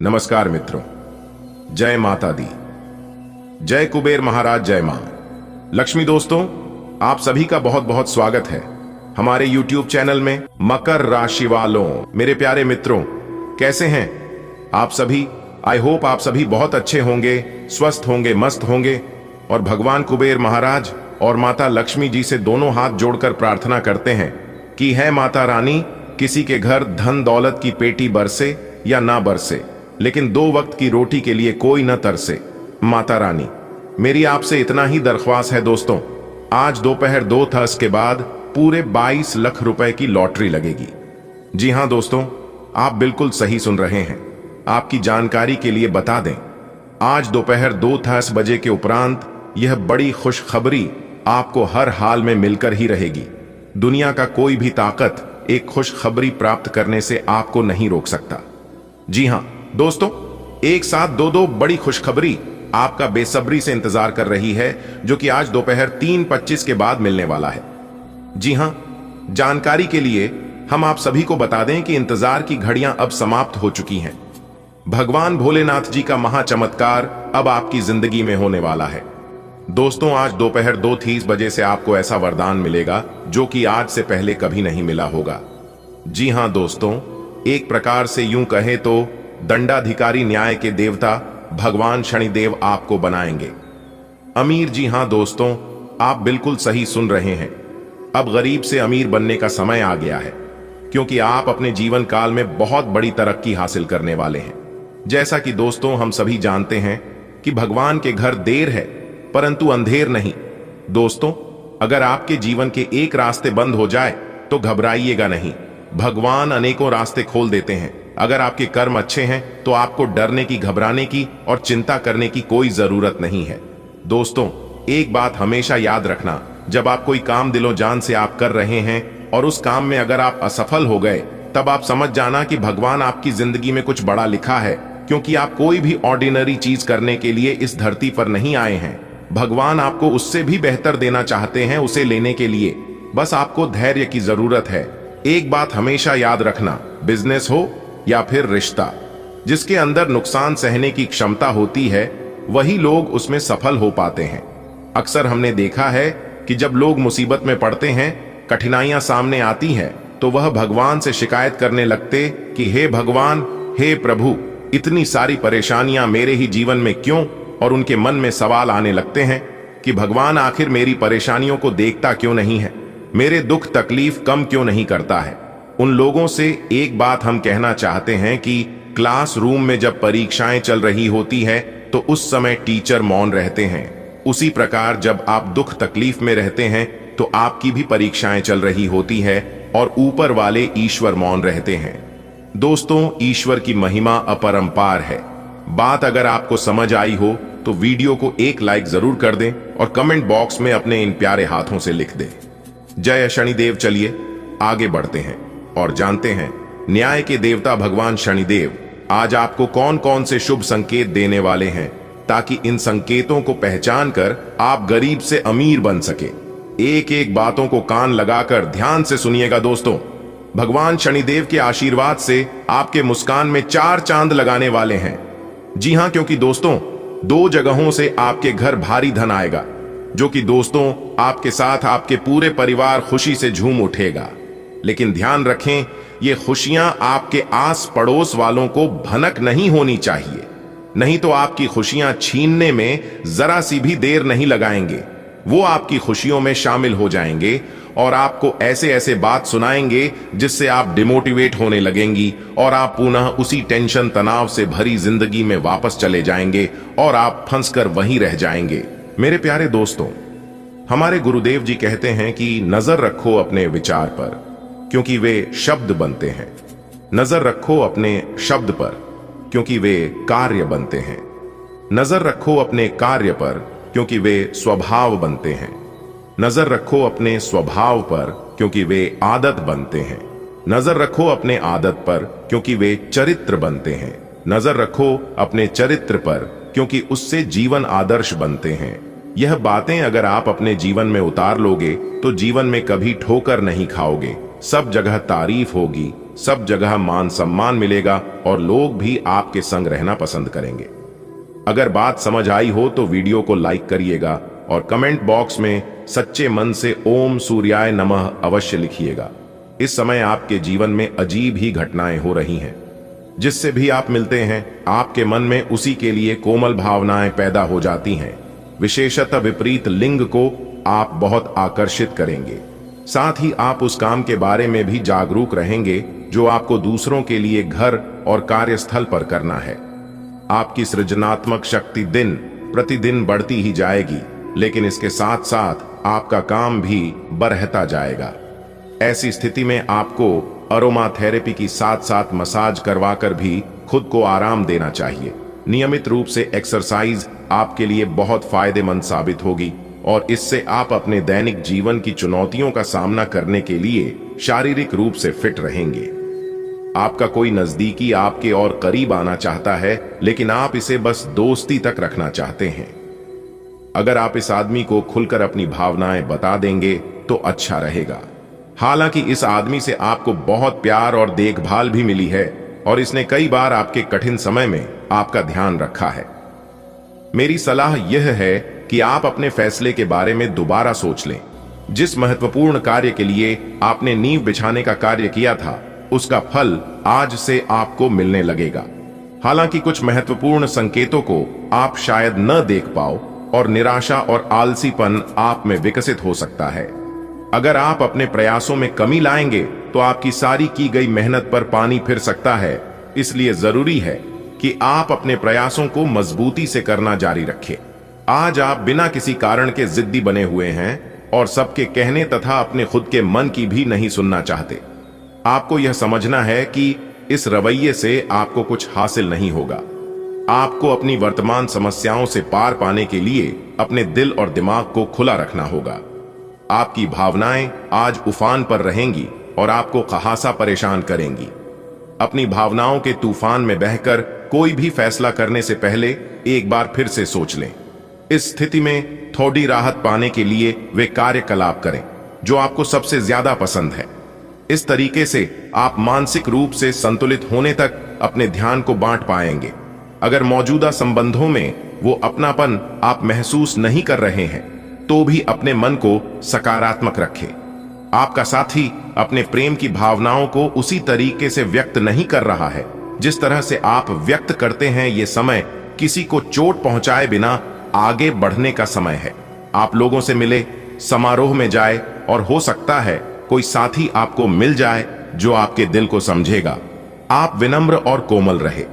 नमस्कार मित्रों, जय माता दी, जय कुबेर महाराज, जय मां लक्ष्मी। दोस्तों, आप सभी का बहुत बहुत स्वागत है हमारे YouTube चैनल में। मकर राशि वालों, मेरे प्यारे मित्रों, कैसे हैं आप सभी? आई होप आप सभी बहुत अच्छे होंगे, स्वस्थ होंगे, मस्त होंगे और भगवान कुबेर महाराज और माता लक्ष्मी जी से दोनों हाथ जोड़कर प्रार्थना करते हैं कि है माता रानी, किसी के घर धन दौलत की पेटी बरसे या ना बरसे, लेकिन 2 वक्त की रोटी के लिए कोई न तरसे। माता रानी, मेरी आपसे इतना ही दरख्वास्त है दोस्तों, आज दोपहर 2 के बाद पूरे 22 लाख रुपए की लॉटरी लगेगी। जी हां दोस्तों, आप बिल्कुल सही सुन रहे हैं। आपकी जानकारी के लिए बता दें, आज दोपहर 2 बजे के उपरांत यह बड़ी खुशखबरी आपको हर हाल में मिलकर ही रहेगी। दुनिया का कोई भी ताकत एक खुशखबरी प्राप्त करने से आपको नहीं रोक सकता। जी हां दोस्तों, एक साथ दो बड़ी खुशखबरी आपका बेसब्री से इंतजार कर रही है, जो कि आज दोपहर 3:25 के बाद मिलने वाला है। जी हां, जानकारी के लिए हम आप सभी को बता दें कि इंतजार की घड़ियां अब समाप्त हो चुकी हैं। भगवान भोलेनाथ जी का महाचमत्कार अब आपकी जिंदगी में होने वाला है। दोस्तों, आज दोपहर 2:30 बजे से आपको ऐसा वरदान मिलेगा जो कि आज से पहले कभी नहीं मिला होगा। जी हां दोस्तों, एक प्रकार से यूं कहें तो दंडाधिकारी न्याय के देवता भगवान शनिदेव आपको बनाएंगे अमीर। जी हां दोस्तों, आप बिल्कुल सही सुन रहे हैं। अब गरीब से अमीर बनने का समय आ गया है, क्योंकि आप अपने जीवन काल में बहुत बड़ी तरक्की हासिल करने वाले हैं। जैसा कि दोस्तों हम सभी जानते हैं कि भगवान के घर देर है परंतु अंधेर नहीं। दोस्तों, अगर आपके जीवन के एक रास्ते बंद हो जाए तो घबराइएगा नहीं, भगवान अनेकों रास्ते खोल देते हैं। अगर आपके कर्म अच्छे हैं तो आपको डरने की, घबराने की और चिंता करने की कोई जरूरत नहीं है। दोस्तों, एक बात हमेशा याद रखना, जब आप कोई काम दिलो जान से आप कर रहे हैं और उस काम में अगर आप असफल हो गए, तब आप समझ जाना कि भगवान आपकी जिंदगी में कुछ बड़ा लिखा है, क्योंकि आप कोई भी ऑर्डिनरी चीज करने के लिए इस धरती पर नहीं आए हैं। भगवान आपको उससे भी बेहतर देना चाहते हैं, उसे लेने के लिए बस आपको धैर्य की जरूरत है। एक बात हमेशा याद रखना, बिजनेस हो या फिर रिश्ता, जिसके अंदर नुकसान सहने की क्षमता होती है वही लोग उसमें सफल हो पाते हैं। अक्सर हमने देखा है कि जब लोग मुसीबत में पड़ते हैं, कठिनाइयां सामने आती हैं, तो वह भगवान से शिकायत करने लगते कि हे भगवान, हे प्रभु, इतनी सारी परेशानियां मेरे ही जीवन में क्यों? और उनके मन में सवाल आने लगते हैं कि भगवान आखिर मेरी परेशानियों को देखता क्यों नहीं है, मेरे दुख तकलीफ कम क्यों नहीं करता है। उन लोगों से एक बात हम कहना चाहते हैं कि क्लासरूम में जब परीक्षाएं चल रही होती है तो उस समय टीचर मौन रहते हैं। उसी प्रकार जब आप दुख तकलीफ में रहते हैं तो आपकी भी परीक्षाएं चल रही होती है और ऊपर वाले ईश्वर मौन रहते हैं। दोस्तों, ईश्वर की महिमा अपरंपार है। बात अगर आपको समझ आई हो तो वीडियो को एक लाइक जरूर कर दें और कमेंट बॉक्स में अपने इन प्यारे हाथों से लिख दें, जय शनिदेव। चलिए आगे बढ़ते हैं और जानते हैं न्याय के देवता भगवान शनिदेव आज आपको कौन कौन से शुभ संकेत देने वाले हैं, ताकि इन संकेतों को पहचान कर आप गरीब से अमीर बन सके। एक एक बातों को कान लगाकर ध्यान से सुनिएगा दोस्तों। भगवान शनिदेव के आशीर्वाद से आपके मुस्कान में 4 चांद लगाने वाले हैं। जी हां, क्योंकि दोस्तों 2 जगहों से आपके घर भारी धन आएगा, जो कि दोस्तों आपके साथ आपके पूरे परिवार खुशी से झूम उठेगा। लेकिन ध्यान रखें, ये खुशियां आपके आस पड़ोस वालों को भनक नहीं होनी चाहिए, नहीं तो आपकी खुशियां छीनने में जरा सी भी देर नहीं लगाएंगे। वो आपकी खुशियों में शामिल हो जाएंगे और आपको ऐसे ऐसे बात सुनाएंगे जिससे आप डिमोटिवेट होने लगेंगी और आप पुनः उसी टेंशन तनाव से भरी जिंदगी में वापस चले जाएंगे और आप फंसकर वहीं रह जाएंगे। मेरे प्यारे दोस्तों, हमारे गुरुदेव जी कहते हैं कि नजर रखो अपने विचार पर, क्योंकि वे शब्द बनते हैं। नजर रखो अपने शब्द पर, क्योंकि वे कार्य बनते हैं। नजर रखो अपने कार्य पर, क्योंकि वे स्वभाव बनते हैं। नजर रखो अपने स्वभाव पर, क्योंकि वे आदत बनते हैं। नजर रखो अपने आदत पर, क्योंकि वे चरित्र बनते हैं। नजर रखो अपने चरित्र पर, क्योंकि उससे जीवन आदर्श बनते हैं। यह बातें अगर आप अपने जीवन में उतार लोगे तो जीवन में कभी ठोकर नहीं खाओगे, सब जगह तारीफ होगी, सब जगह मान सम्मान मिलेगा और लोग भी आपके संग रहना पसंद करेंगे। अगर बात समझ आई हो तो वीडियो को लाइक करिएगा और कमेंट बॉक्स में सच्चे मन से ओम सूर्याय नमः अवश्य लिखिएगा। इस समय आपके जीवन में अजीब ही घटनाएं हो रही हैं। जिससे भी आप मिलते हैं आपके मन में उसी के लिए कोमल भावनाएं पैदा हो जाती हैं। विशेषतः विपरीत लिंग को आप बहुत आकर्षित करेंगे। साथ ही आप उस काम के बारे में भी जागरूक रहेंगे जो आपको दूसरों के लिए घर और कार्यस्थल पर करना है। आपकी सृजनात्मक शक्ति दिन प्रतिदिन बढ़ती ही जाएगी, लेकिन इसके साथ साथ आपका काम भी बढ़ता जाएगा। ऐसी स्थिति में आपको अरोमा थेरेपी की साथ साथ मसाज करवाकर भी खुद को आराम देना चाहिए। नियमित रूप से एक्सरसाइज आपके लिए बहुत फायदेमंद साबित होगी और इससे आप अपने दैनिक जीवन की चुनौतियों का सामना करने के लिए शारीरिक रूप से फिट रहेंगे। आपका कोई नजदीकी आपके और करीब आना चाहता है, लेकिन आप इसे बस दोस्ती तक रखना चाहते हैं। अगर आप इस आदमी को खुलकर अपनी भावनाएं बता देंगे तो अच्छा रहेगा। हालांकि इस आदमी से आपको बहुत प्यार और देखभाल भी मिली है और इसने कई बार आपके कठिन समय में आपका ध्यान रखा है। मेरी सलाह यह है कि आप अपने फैसले के बारे में दोबारा सोच लें। जिस महत्वपूर्ण कार्य के लिए आपने नींव बिछाने का कार्य किया था, उसका फल आज से आपको मिलने लगेगा। हालांकि कुछ महत्वपूर्ण संकेतों को आप शायद न देख पाओ और निराशा और आलसीपन आप में विकसित हो सकता है। अगर आप अपने प्रयासों में कमी लाएंगे तो आपकी सारी की गई मेहनत पर पानी फिर सकता है। इसलिए जरूरी है कि आप अपने प्रयासों को मजबूती से करना जारी रखें। आज आप बिना किसी कारण के जिद्दी बने हुए हैं और सबके कहने तथा अपने खुद के मन की भी नहीं सुनना चाहते। आपको यह समझना है कि इस रवैये से आपको कुछ हासिल नहीं होगा। आपको अपनी वर्तमान समस्याओं से पार पाने के लिए अपने दिल और दिमाग को खुला रखना होगा। आपकी भावनाएं आज उफान पर रहेंगी और आपको खासा परेशान करेंगी। अपनी भावनाओं के तूफान में बहकर कोई भी फैसला करने से पहले एक बार फिर से सोच लें। इस स्थिति में थोड़ी राहत पाने के लिए वे कार्यकलाप करें जो आपको सबसे ज्यादा पसंद है। इस तरीके से आप मानसिक रूप से संतुलित होने तक अपने ध्यान को बांट पाएंगे। अगर मौजूदा संबंधों में वो अपनापन आप महसूस नहीं कर रहे हैं तो भी अपने मन को सकारात्मक रखें। आपका साथी अपने प्रेम की भावनाओं को उसी तरीके से व्यक्त नहीं कर रहा है जिस तरह से आप व्यक्त करते हैं। ये समय किसी को चोट पहुंचाए बिना आगे बढ़ने का समय है। आप लोगों से मिले, समारोह में जाए और हो सकता है कोई साथी आपको मिल जाए जो आपके दिल को समझेगा। आप विनम्र और कोमल रहे।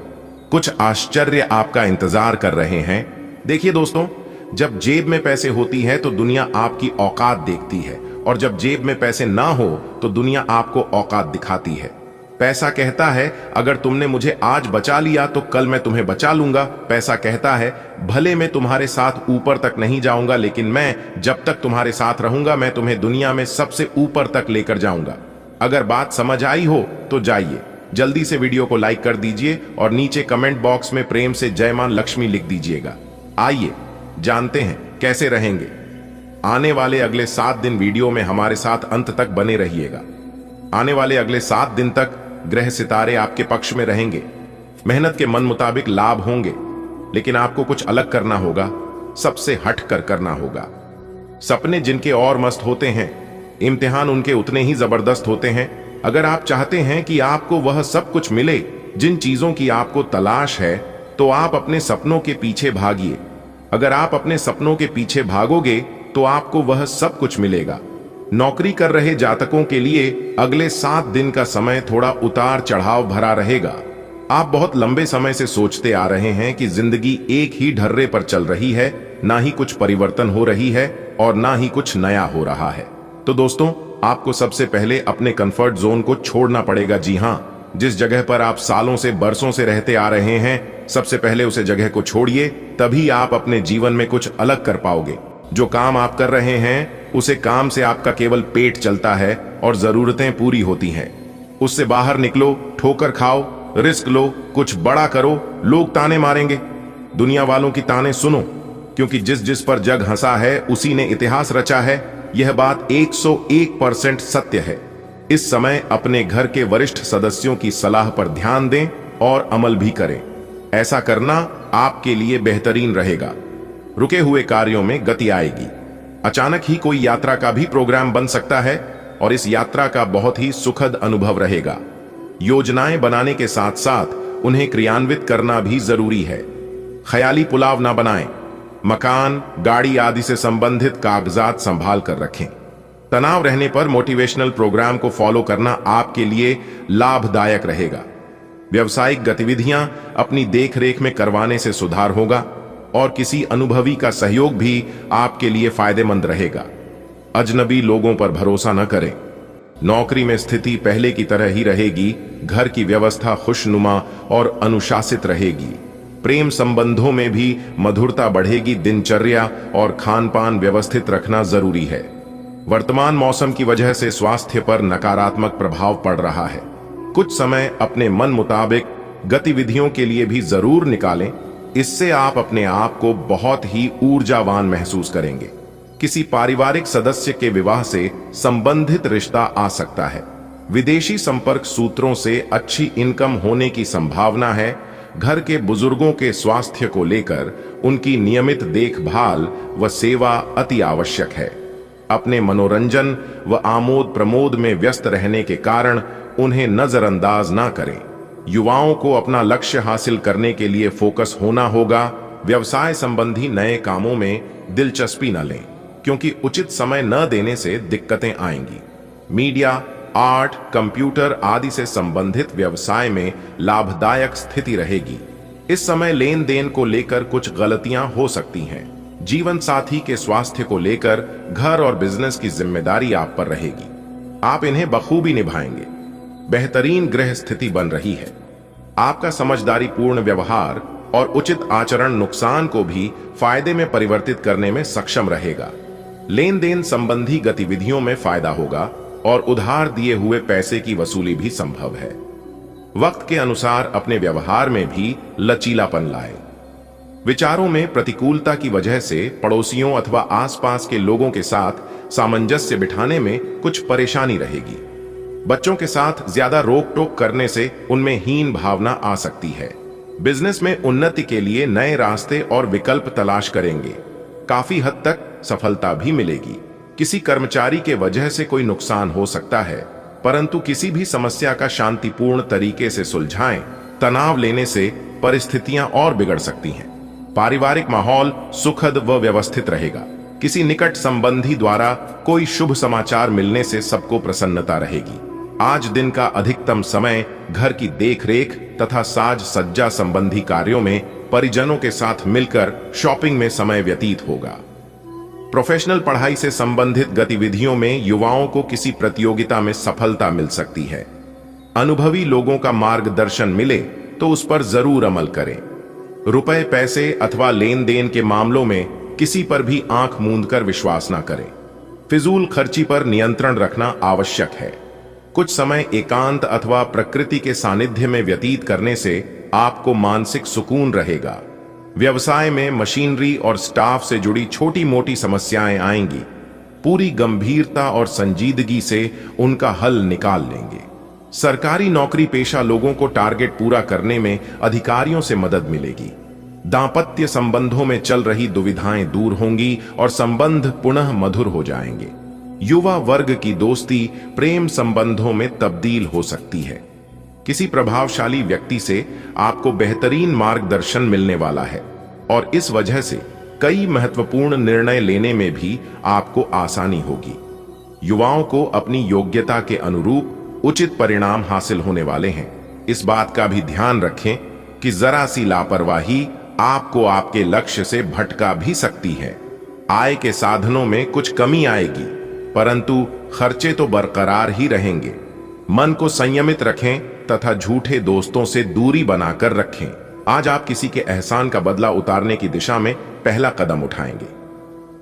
कुछ आश्चर्य आपका इंतजार कर रहे हैं। देखिए दोस्तों, जब जेब में पैसे होती है तो दुनिया आपकी औकात देखती है और जब जेब में पैसे ना हो तो दुनिया आपको औकात दिखाती है। पैसा कहता है अगर तुमने मुझे आज बचा लिया तो कल मैं तुम्हें बचा लूंगा। पैसा कहता है भले मैं तुम्हारे साथ ऊपर तक नहीं जाऊंगा, लेकिन मैं जब तक तुम्हारे साथ रहूंगा मैं तुम्हें दुनिया में सबसे ऊपर तक लेकर जाऊंगा। अगर बात समझ आई हो तो जाइए जल्दी से वीडियो को लाइक कर दीजिए और नीचे कमेंट बॉक्स में प्रेम से जय मां लक्ष्मी लिख दीजिएगा। आइए जानते हैं कैसे रहेंगे। आने वाले अगले 7 दिन वीडियो में हमारे साथ अंत तक बने रहिएगा। आने वाले अगले 7 दिन तक ग्रह सितारे आपके पक्ष में रहेंगे। मेहनत के मन मुताबिक लाभ होंगे, लेकिन आपको कुछ अलग करना होगा, सबसे हट कर करना होगा। सपने जिनके और मस्त होते हैं, इम्तिहान उनके उतने ही जबरदस्त होते हैं। अगर आप चाहते हैं कि आपको वह सब कुछ मिले जिन चीजों की आपको तलाश है, तो आप अपने सपनों के पीछे भागिए। अगर आप अपने सपनों के पीछे भागोगे तो आपको वह सब कुछ मिलेगा। नौकरी कर रहे जातकों के लिए अगले 7 दिन का समय थोड़ा उतार चढ़ाव भरा रहेगा। आप बहुत लंबे समय से सोचते आ रहे हैं कि जिंदगी एक ही ढर्रे पर चल रही है, ना ही कुछ परिवर्तन हो रही है और ना ही कुछ नया हो रहा है। तो दोस्तों, आपको सबसे पहले अपने कंफर्ट जोन को छोड़ना पड़ेगा। जी हाँ, जिस जगह पर आप सालों से बरसों से रहते आ रहे हैं, सबसे पहले उसे जगह को छोड़िए, तभी आप अपने जीवन में कुछ अलग कर पाओगे। जो काम आप कर रहे हैं उसे काम से आपका केवल पेट चलता है और जरूरतें पूरी होती हैं। उससे बाहर निकलो, ठोकर खाओ, रिस्क लो, कुछ बड़ा करो। लोग ताने मारेंगे, दुनिया वालों की ताने सुनो, क्योंकि जिस जिस पर जग हंसा है उसी ने इतिहास रचा है। यह बात 101% सत्य है। इस समय अपने घर के वरिष्ठ सदस्यों की सलाह पर ध्यान दें और अमल भी करें। ऐसा करना आपके लिए बेहतरीन रहेगा। रुके हुए कार्यों में गति आएगी। अचानक ही कोई यात्रा का भी प्रोग्राम बन सकता है और इस यात्रा का बहुत ही सुखद अनुभव रहेगा। योजनाएं बनाने के साथ साथ उन्हें क्रियान्वित करना भी जरूरी है। ख्याली पुलाव ना बनाएं। मकान, गाड़ी आदि से संबंधित कागजात संभाल कर रखें। तनाव रहने पर मोटिवेशनल प्रोग्राम को फॉलो करना आपके लिए लाभदायक रहेगा। व्यवसायिक गतिविधियां अपनी देखरेख में करवाने से सुधार होगा और किसी अनुभवी का सहयोग भी आपके लिए फायदेमंद रहेगा। अजनबी लोगों पर भरोसा न करें। नौकरी में स्थिति पहले की तरह ही रहेगी। घर की व्यवस्था खुशनुमा और अनुशासित रहेगी। प्रेम संबंधों में भी मधुरता बढ़ेगी। दिनचर्या और खान-पान व्यवस्थित रखना जरूरी है। वर्तमान मौसम की वजह से स्वास्थ्य पर नकारात्मक प्रभाव पड़ रहा है। कुछ समय अपने मन मुताबिक गतिविधियों के लिए भी जरूर निकालें। इससे आप अपने आप को बहुत ही ऊर्जावान महसूस करेंगे। किसी पारिवारिक सदस्य के विवाह से संबंधित रिश्ता आ सकता है। विदेशी संपर्क सूत्रों से अच्छी इनकम होने की संभावना है। घर के बुजुर्गों के स्वास्थ्य को लेकर उनकी नियमित देखभाल व सेवा अति आवश्यक है। अपने मनोरंजन व आमोद प्रमोद में व्यस्त रहने के कारण उन्हें नजरअंदाज ना करें। युवाओं को अपना लक्ष्य हासिल करने के लिए फोकस होना होगा। व्यवसाय संबंधी नए कामों में दिलचस्पी न लें, क्योंकि उचित समय न देने से दिक्कतें आएंगी। मीडिया, आर्ट, कंप्यूटर आदि से संबंधित व्यवसाय में लाभदायक स्थिति रहेगी। इस समय लेन देन को लेकर कुछ गलतियां हो सकती हैं। जीवन साथी के स्वास्थ्य को लेकर घर और बिजनेस की जिम्मेदारी आप पर रहेगी। आप इन्हें बखूबी निभाएंगे। बेहतरीन गृह स्थिति बन रही है। आपका समझदारी पूर्ण व्यवहार और उचित आचरण नुकसान को भी फायदे में परिवर्तित करने में सक्षम रहेगा। लेन देन संबंधी गतिविधियों में फायदा होगा और उधार दिए हुए पैसे की वसूली भी संभव है। वक्त के अनुसार अपने व्यवहार में भी लचीलापन लाएं। विचारों में प्रतिकूलता की वजह से पड़ोसियों अथवा आसपास के लोगों के साथ सामंजस्य बिठाने में कुछ परेशानी रहेगी। बच्चों के साथ ज्यादा रोक टोक करने से उनमें हीन भावना आ सकती है। बिजनेस में उन्नति के लिए नए रास्ते और विकल्प तलाश करेंगे। काफी हद तक सफलता भी मिलेगी। किसी कर्मचारी के वजह से कोई नुकसान हो सकता है, परंतु किसी भी समस्या का शांतिपूर्ण तरीके से सुलझाएं। तनाव लेने से परिस्थितियां और बिगड़ सकती हैं। पारिवारिक माहौल सुखद व व्यवस्थित रहेगा। किसी निकट संबंधी द्वारा कोई शुभ समाचार मिलने से सबको प्रसन्नता रहेगी। आज दिन का अधिकतम समय घर की देखरेख तथा साज सज्जा संबंधी कार्यों में परिजनों के साथ मिलकर शॉपिंग में समय व्यतीत होगा। प्रोफेशनल पढ़ाई से संबंधित गतिविधियों में युवाओं को किसी प्रतियोगिता में सफलता मिल सकती है। अनुभवी लोगों का मार्गदर्शन मिले तो उस पर जरूर अमल करें। रुपए, पैसे अथवा लेन देन के मामलों में किसी पर भी आंख मूंद कर विश्वास ना करें। फिजूल खर्ची पर नियंत्रण रखना आवश्यक है। कुछ समय एकांत अथवा प्रकृति के सानिध्य में व्यतीत करने से आपको मानसिक सुकून रहेगा। व्यवसाय में मशीनरी और स्टाफ से जुड़ी छोटी मोटी समस्याएं आएंगी। पूरी गंभीरता और संजीदगी से उनका हल निकाल लेंगे। सरकारी नौकरी पेशा लोगों को टारगेट पूरा करने में अधिकारियों से मदद मिलेगी। दांपत्य संबंधों में चल रही दुविधाएं दूर होंगी और संबंध पुनः मधुर हो जाएंगे। युवा वर्ग की दोस्ती प्रेम संबंधों में तब्दील हो सकती है। किसी प्रभावशाली व्यक्ति से आपको बेहतरीन मार्गदर्शन मिलने वाला है और इस वजह से कई महत्वपूर्ण निर्णय लेने में भी आपको आसानी होगी। युवाओं को अपनी योग्यता के अनुरूप उचित परिणाम हासिल होने वाले हैं। इस बात का भी ध्यान रखें कि जरा सी लापरवाही आपको आपके लक्ष्य से भटका भी सकती है। आय के साधनों में कुछ कमी आएगी, परंतु खर्चे तो बरकरार ही रहेंगे। मन को संयमित रखें तथा झूठे दोस्तों से दूरी बनाकर रखें। आज आप किसी के एहसान का बदला उतारने की दिशा में पहला कदम उठाएंगे।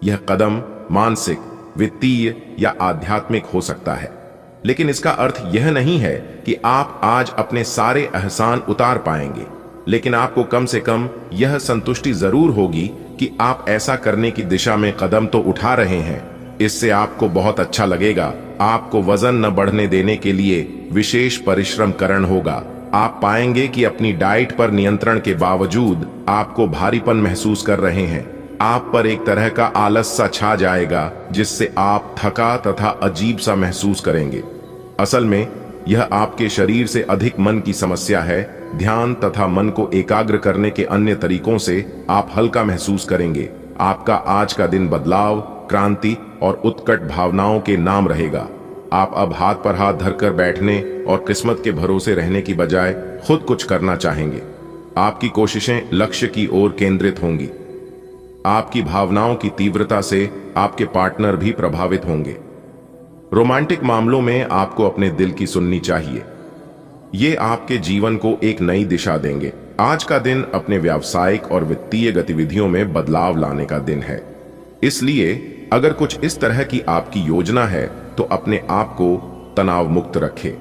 यह कदम मानसिक, वित्तीय या आध्यात्मिक हो सकता है, लेकिन इसका अर्थ यह नहीं है कि आप आज अपने सारे एहसान उतार पाएंगे। लेकिन आपको कम से कम यह संतुष्टि जरूर होगी कि आप ऐसा करने की दिशा में कदम तो उठा रहे हैं। इससे आपको बहुत अच्छा लगेगा। आपको वजन न बढ़ने देने के लिए विशेष परिश्रम करना होगा। आप पाएंगे कि अपनी डाइट पर नियंत्रण के बावजूद आपको भारीपन महसूस कर रहे हैं। आप पर एक तरह का आलस सा छा जाएगा, जिससे आप थका तथा अजीब सा महसूस करेंगे। असल में यह आपके शरीर से अधिक मन की समस्या है। ध्यान तथा मन को एकाग्र करने के अन्य तरीकों से आप हल्का महसूस करेंगे। आपका आज का दिन बदलाव, क्रांति और उत्कट भावनाओं के नाम रहेगा। आप अब हाथ पर हाथ धरकर बैठने और किस्मत के भरोसे रहने की बजाय खुद कुछ करना चाहेंगे। आपकी कोशिशें लक्ष्य की ओर केंद्रित होंगी। आपकी भावनाओं की तीव्रता से आपके पार्टनर भी प्रभावित होंगे। रोमांटिक मामलों में आपको अपने दिल की सुननी चाहिए। ये आपके जीवन को एक नई दिशा देंगे। आज का दिन अपने व्यावसायिक और वित्तीय गतिविधियों में बदलाव लाने का दिन है। इसलिए अगर कुछ इस तरह की आपकी योजना है तो अपने आप को तनाव मुक्त रखें।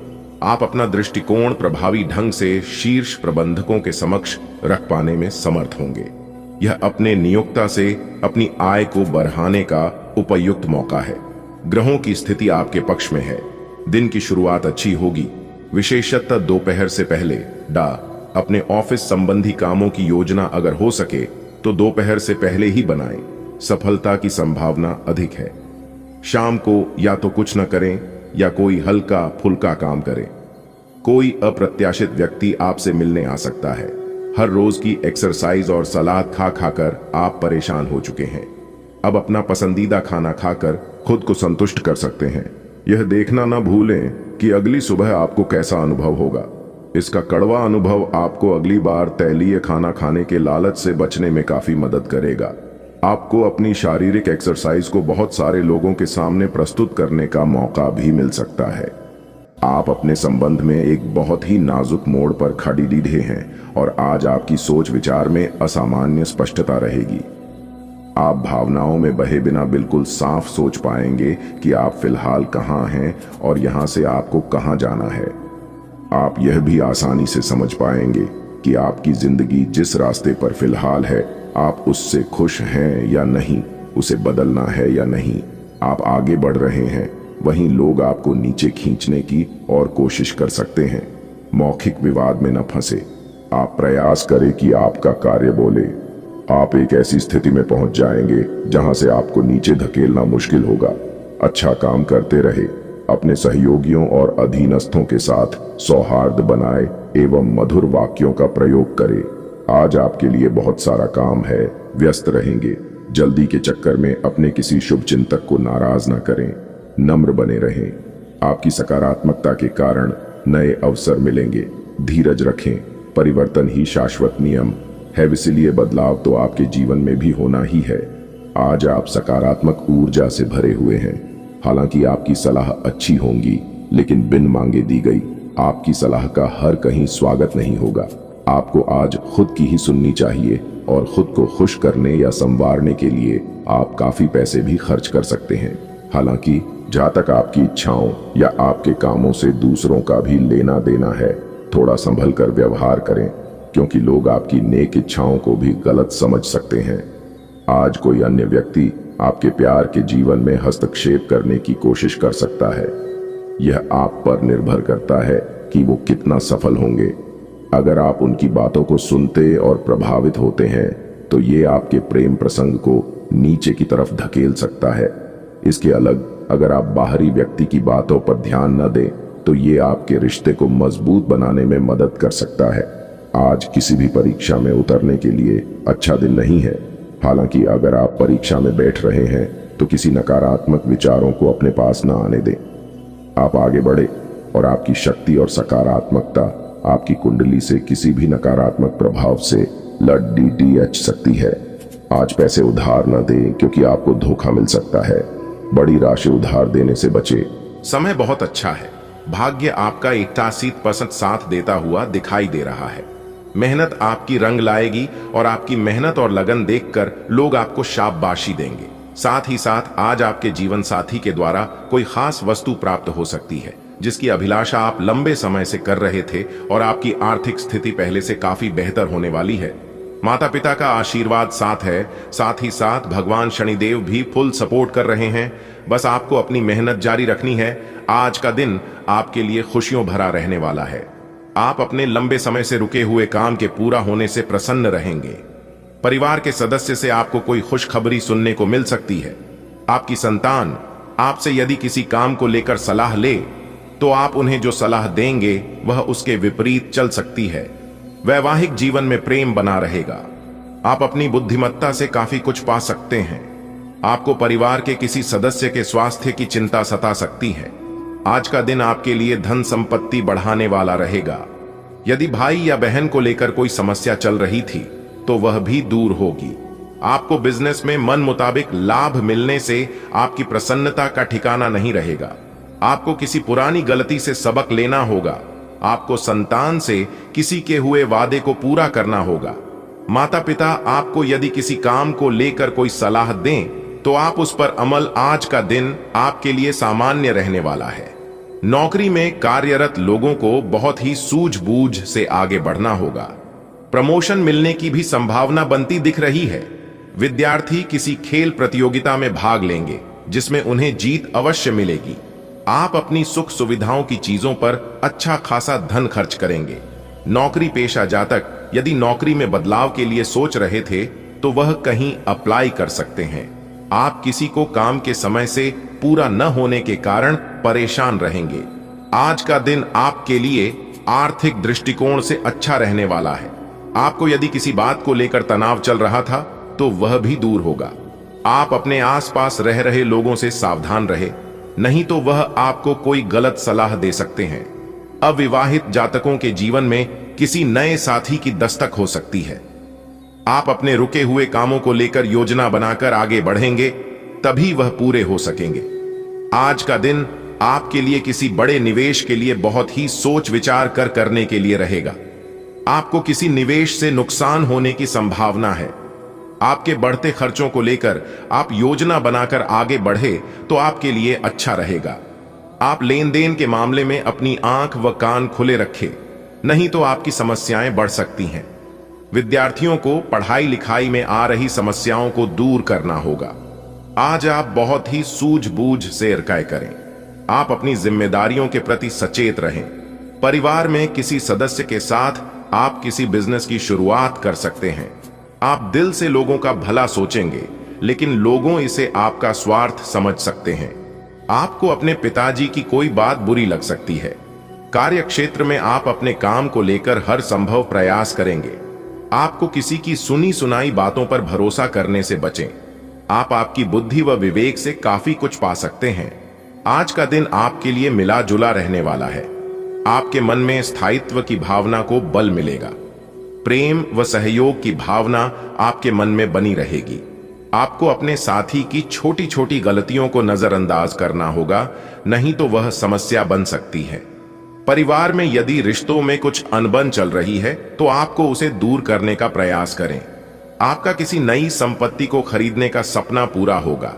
आप अपना दृष्टिकोण प्रभावी ढंग से शीर्ष प्रबंधकों के समक्ष रख पाने में समर्थ होंगे। यह अपने नियोक्ता से अपनी आय को बढ़ाने का उपयुक्त मौका है। ग्रहों की स्थिति आपके पक्ष में है। दिन की शुरुआत अच्छी होगी। विशेषतः दोपहर से पहले अपने ऑफिस संबंधी कामों की योजना अगर हो सके तो दोपहर से पहले ही बनाएं। सफलता की संभावना अधिक है। शाम को या तो कुछ न करें या कोई हल्का फुल्का काम करें। कोई अप्रत्याशित व्यक्ति आपसे मिलने आ सकता है। हर रोज की एक्सरसाइज और सलाद खा खाकर आप परेशान हो चुके हैं। अब अपना पसंदीदा खाना खाकर खुद को संतुष्ट कर सकते हैं। यह देखना न भूलें कि अगली सुबह आपको कैसा अनुभव होगा। इसका कड़वा अनुभव आपको अगली बार तैलीय खाना खाने के लालच से बचने में काफी मदद करेगा। आपको अपनी शारीरिक एक्सरसाइज को बहुत सारे लोगों के सामने प्रस्तुत करने का मौका भी मिल सकता है। आप अपने संबंध में एक बहुत ही नाजुक मोड़ पर खड़ी दीधे हैं और आज आपकी सोच विचार में असामान्य स्पष्टता रहेगी। आप भावनाओं में बहे बिना बिल्कुल साफ सोच पाएंगे कि आप फिलहाल कहाँ हैं और यहाँ से आपको कहाँ जाना है। आप यह भी आसानी से समझ पाएंगे कि आपकी जिंदगी जिस रास्ते पर फिलहाल है, आप उससे खुश हैं या नहीं, उसे बदलना है या नहीं। आप आगे बढ़ रहे हैं, वहीं लोग आपको नीचे खींचने की और कोशिश कर सकते हैं। मौखिक विवाद में न फंसे। आप प्रयास करें कि आपका कार्य बोले। आप एक ऐसी स्थिति में पहुंच जाएंगे जहां से आपको नीचे धकेलना मुश्किल होगा। अच्छा काम करते रहे। अपने सहयोगियों और अधीनस्थों के साथ सौहार्द बनाए एवं मधुर वाक्यों का प्रयोग करें। आज आपके लिए बहुत सारा काम है, व्यस्त रहेंगे। जल्दी के चक्कर में अपने किसी शुभ चिंतक को नाराज न करें। नम्र बने रहें। आपकी सकारात्मकता के कारण नए अवसर मिलेंगे। धीरज रखें। परिवर्तन ही शाश्वत नियम है, इसलिए बदलाव तो आपके जीवन में भी होना ही है। आज आप सकारात्मक ऊर्जा से भरे हुए हैं। हालांकि आपकी सलाह अच्छी होंगी, लेकिन बिन मांगे दी गई आपकी सलाह का हर कहीं स्वागत नहीं होगा। आपको आज खुद की ही सुननी चाहिए और खुद को खुश करने या संवारने के लिए आप काफी पैसे भी खर्च कर सकते हैं। हालांकि जहां तक आपकी इच्छाओं या आपके कामों से दूसरों का भी लेना देना है, थोड़ा संभल कर व्यवहार करें, क्योंकि लोग आपकी नेक इच्छाओं को भी गलत समझ सकते हैं। आज कोई अन्य व्यक्ति आपके प्यार के जीवन में हस्तक्षेप करने की कोशिश कर सकता है। यह आप पर निर्भर करता है कि वो कितना सफल होंगे। अगर आप उनकी बातों को सुनते और प्रभावित होते हैं तो ये आपके प्रेम प्रसंग को नीचे की तरफ धकेल सकता है। इसके अलग अगर आप बाहरी व्यक्ति की बातों पर ध्यान न दें तो ये आपके रिश्ते को मजबूत बनाने में मदद कर सकता है। आज किसी भी परीक्षा में उतरने के लिए अच्छा दिन नहीं है। हालांकि अगर आप परीक्षा में बैठ रहे हैं तो किसी नकारात्मक विचारों को अपने पास न आने दें। आप आगे बढ़े और आपकी शक्ति और सकारात्मकता आपकी कुंडली से किसी भी नकारात्मक प्रभाव से लड़ सकती है। आज पैसे उधार न दें, क्योंकि आपको धोखा मिल सकता है। बड़ी राशि उधार देने से बचे। समय बहुत अच्छा है। भाग्य आपका 81% साथ देता हुआ दिखाई दे रहा है। मेहनत आपकी रंग लाएगी और आपकी मेहनत और लगन देखकर लोग आपको शाबाशी देंगे। साथ ही साथ आज आपके जीवन साथी के द्वारा कोई खास वस्तु प्राप्त हो सकती है जिसकी अभिलाषा आप लंबे समय से कर रहे थे और आपकी आर्थिक स्थिति पहले से काफी बेहतर होने वाली है। माता पिता का आशीर्वाद साथ है, साथ ही साथ भगवान शनिदेव भी फुल सपोर्ट कर रहे हैं। बस आपको अपनी मेहनत जारी रखनी है। आज का दिन आपके लिए खुशियों भरा रहने वाला है। आप अपने लंबे समय से रुके हुए काम के पूरा होने से प्रसन्न रहेंगे। परिवार के सदस्य से आपको कोई खुशखबरी सुनने को मिल सकती है। आपकी संतान आपसे यदि किसी काम को लेकर सलाह ले तो आप उन्हें जो सलाह देंगे वह उसके विपरीत चल सकती है। वैवाहिक जीवन में प्रेम बना रहेगा। आप अपनी बुद्धिमत्ता से काफी कुछ पा सकते हैं। आपको परिवार के किसी सदस्य के स्वास्थ्य की चिंता सता सकती है। आज का दिन आपके लिए धन संपत्ति बढ़ाने वाला रहेगा। यदि भाई या बहन को लेकर कोई समस्या चल रही थी तो वह भी दूर होगी। आपको बिजनेस में मन मुताबिक लाभ मिलने से आपकी प्रसन्नता का ठिकाना नहीं रहेगा। आपको किसी पुरानी गलती से सबक लेना होगा। आपको संतान से किसी के हुए वादे को पूरा करना होगा। माता पिता आपको यदि किसी काम को लेकर कोई सलाह दें तो आप उस पर अमल। आज का दिन आपके लिए सामान्य रहने वाला है। नौकरी में कार्यरत लोगों को बहुत ही सूझबूझ से आगे बढ़ना होगा। प्रमोशन मिलने की भी संभावना बनती दिख रही है। विद्यार्थी किसी खेल प्रतियोगिता में भाग लेंगे जिसमें उन्हें जीत अवश्य मिलेगी। आप अपनी सुख सुविधाओं की चीजों पर अच्छा खासा धन खर्च करेंगे। नौकरी पेशा जातक यदि नौकरी में बदलाव के लिए सोच रहे थे तो वह कहीं अप्लाई कर सकते हैं। आप किसी को काम के समय से पूरा न होने के कारण परेशान रहेंगे। आज का दिन आपके लिए आर्थिक दृष्टिकोण से अच्छा रहने वाला है। आपको यदि किसी बात को लेकर तनाव चल रहा था तो वह भी दूर होगा। आप अपने आसपास रह रहे लोगों से सावधान रहे, नहीं तो वह आपको कोई गलत सलाह दे सकते हैं। अविवाहित जातकों के जीवन में किसी नए साथी की दस्तक हो सकती है। आप अपने रुके हुए कामों को लेकर योजना बनाकर आगे बढ़ेंगे, तभी वह पूरे हो सकेंगे। आज का दिन आपके लिए किसी बड़े निवेश के लिए बहुत ही सोच विचार कर करने के लिए रहेगा। आपको किसी निवेश से नुकसान होने की संभावना है। आपके बढ़ते खर्चों को लेकर आप योजना बनाकर आगे बढ़े तो आपके लिए अच्छा रहेगा। आप लेन देन के मामले में अपनी आंख व कान खुले रखें, नहीं तो आपकी समस्याएं बढ़ सकती हैं। विद्यार्थियों को पढ़ाई लिखाई में आ रही समस्याओं को दूर करना होगा। आज आप बहुत ही सूझबूझ से कार्य करें। आप अपनी जिम्मेदारियों के प्रति सचेत रहें। परिवार में किसी सदस्य के साथ आप किसी बिजनेस की शुरुआत कर सकते हैं। आप दिल से लोगों का भला सोचेंगे, लेकिन लोगों इसे आपका स्वार्थ समझ सकते हैं। आपको अपने पिताजी की कोई बात बुरी लग सकती है। कार्य क्षेत्र में आप अपने काम को लेकर हर संभव प्रयास करेंगे। आपको किसी की सुनी सुनाई बातों पर भरोसा करने से बचें। आप आपकी बुद्धि व विवेक से काफी कुछ पा सकते हैं। आज का दिन आपके लिए मिला जुला रहने वाला है। आपके मन में स्थायित्व की भावना को बल मिलेगा। प्रेम व सहयोग की भावना आपके मन में बनी रहेगी। आपको अपने साथी की छोटी छोटी गलतियों को नजरअंदाज करना होगा, नहीं तो वह समस्या बन सकती है। परिवार में यदि रिश्तों में कुछ अनबन चल रही है तो आपको उसे दूर करने का प्रयास करें। आपका किसी नई संपत्ति को खरीदने का सपना पूरा होगा।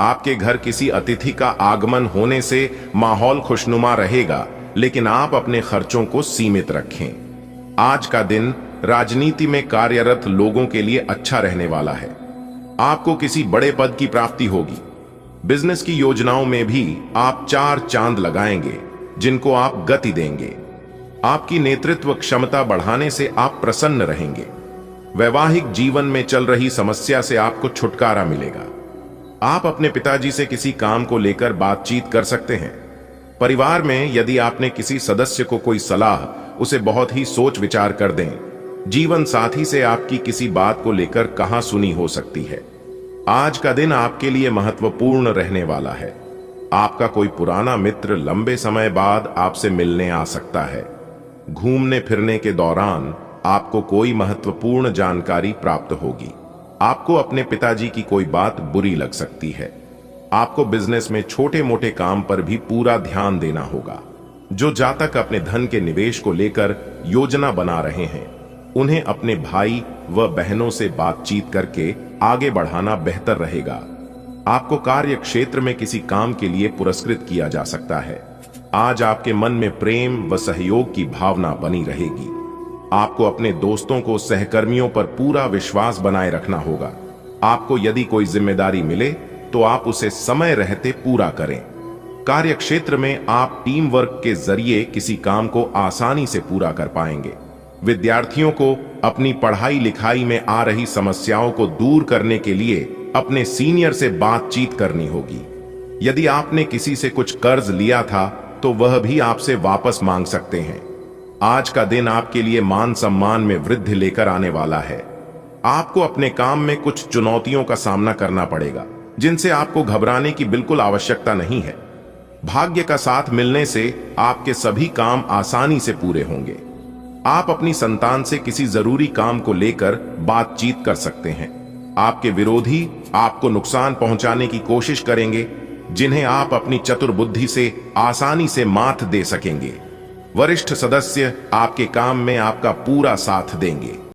आपके घर किसी अतिथि का आगमन होने से माहौल खुशनुमा रहेगा, लेकिन आप अपने खर्चों को सीमित रखें। आज का दिन राजनीति में कार्यरत लोगों के लिए अच्छा रहने वाला है। आपको किसी बड़े पद की प्राप्ति होगी। बिजनेस की योजनाओं में भी आप 4 चांद लगाएंगे, जिनको आप गति देंगे। आपकी नेतृत्व क्षमता बढ़ाने से आप प्रसन्न रहेंगे। वैवाहिक जीवन में चल रही समस्या से आपको छुटकारा मिलेगा। आप अपने पिताजी से किसी काम को लेकर बातचीत कर सकते हैं। परिवार में यदि आपने किसी सदस्य को कोई सलाह, उसे बहुत ही सोच विचार कर दें। जीवन साथी से आपकी किसी बात को लेकर कहां सुनी हो सकती है। आज का दिन आपके लिए महत्वपूर्ण रहने वाला है। आपका कोई पुराना मित्र लंबे समय बाद आपसे मिलने आ सकता है। घूमने फिरने के दौरान आपको कोई महत्वपूर्ण जानकारी प्राप्त होगी। आपको अपने पिताजी की कोई बात बुरी लग सकती है। आपको बिजनेस में छोटे मोटे काम पर भी पूरा ध्यान देना होगा। जो जातक अपने धन के निवेश को लेकर योजना बना रहे हैं, उन्हें अपने भाई व बहनों से बातचीत करके आगे बढ़ाना बेहतर रहेगा। आपको कार्य क्षेत्र में किसी काम के लिए पुरस्कृत किया जा सकता है। आज आपके मन में प्रेम व सहयोग की भावना बनी रहेगी। आपको अपने दोस्तों को सहकर्मियों पर पूरा विश्वास बनाए रखना होगा। आपको यदि कोई जिम्मेदारी मिले तो आप उसे समय रहते पूरा करें। कार्य क्षेत्र में आप टीम वर्क के जरिए किसी काम को आसानी से पूरा कर पाएंगे। विद्यार्थियों को अपनी पढ़ाई लिखाई में आ रही समस्याओं को दूर करने के लिए अपने सीनियर से बातचीत करनी होगी। यदि आपने किसी से कुछ कर्ज लिया था तो वह भी आपसे वापस मांग सकते हैं। आज का दिन आपके लिए मान सम्मान में वृद्धि लेकर आने वाला है। आपको अपने काम में कुछ चुनौतियों का सामना करना पड़ेगा, जिनसे आपको घबराने की बिल्कुल आवश्यकता नहीं है। भाग्य का साथ मिलने से आपके सभी काम आसानी से पूरे होंगे। आप अपनी संतान से किसी जरूरी काम को लेकर बातचीत कर सकते हैं। आपके विरोधी आपको नुकसान पहुंचाने की कोशिश करेंगे, जिन्हें आप अपनी चतुर बुद्धि से आसानी से मात दे सकेंगे। वरिष्ठ सदस्य आपके काम में आपका पूरा साथ देंगे।